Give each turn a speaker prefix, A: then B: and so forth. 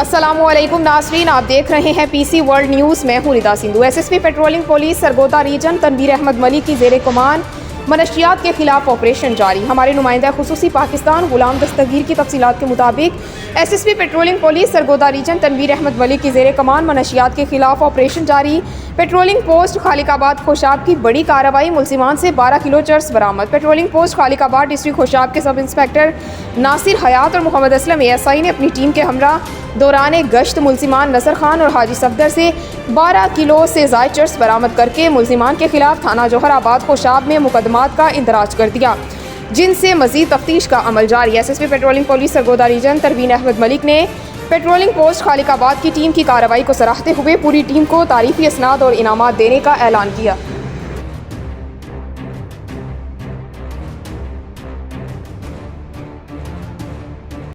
A: अस्सलामुअलैकुम नाज़रीन, आप देख रहे हैं पीसी वर्ल्ड न्यूज़। मैं हूं Rida Sindhu. SSP patrolling police Sargodha region Tanveer Ahmed Malik की ज़ेर कमान मनशियात के खिलाफ ऑपरेशन जारी। हमारे नुमाइंदा खुसूसी पाकिस्तान गुलाम दस्तगीर की तफसीलात के मुताबिक SSP patrolling police Sargodha region Tanveer Ahmed Malik की ज़ेर कमान मनशियात के खिलाफ ऑपरेशन जारी। पेट्रोलिंग पोस्ट खालिकाबाद खोशाब की बड़ी कार्रवाई, मुलजिमान से 12 किलो चर्स बरामद। पेट्रोलिंग पोस्ट खालिकाबाद डिस्ट्रिक्ट खोशाब के सब इंस्पेक्टर नासिर हयात और मोहम्मद असलम ASI ने अपनी टीम के हमरा दौरान गश्त मुलजिमान नज़र खान और हाजी सफदर से 12 किलो से ज़ायद चर्स बरामद करके मुलजिमान के खिलाफ थाना जोहराबाद खोशाब में मुकदमात का इंदराज कर दिया, जिनसे मजीद तफ्तीश का अमल जारी। SSP patrolling police Sargodha region Tanveer Ahmed Malik ने पेट्रोलिंग पोस्ट खालिकाबाद की टीम की कार्रवाई को सराहते हुए पूरी टीम को तारीफी असनाद और इनामात देने का ऐलान किया।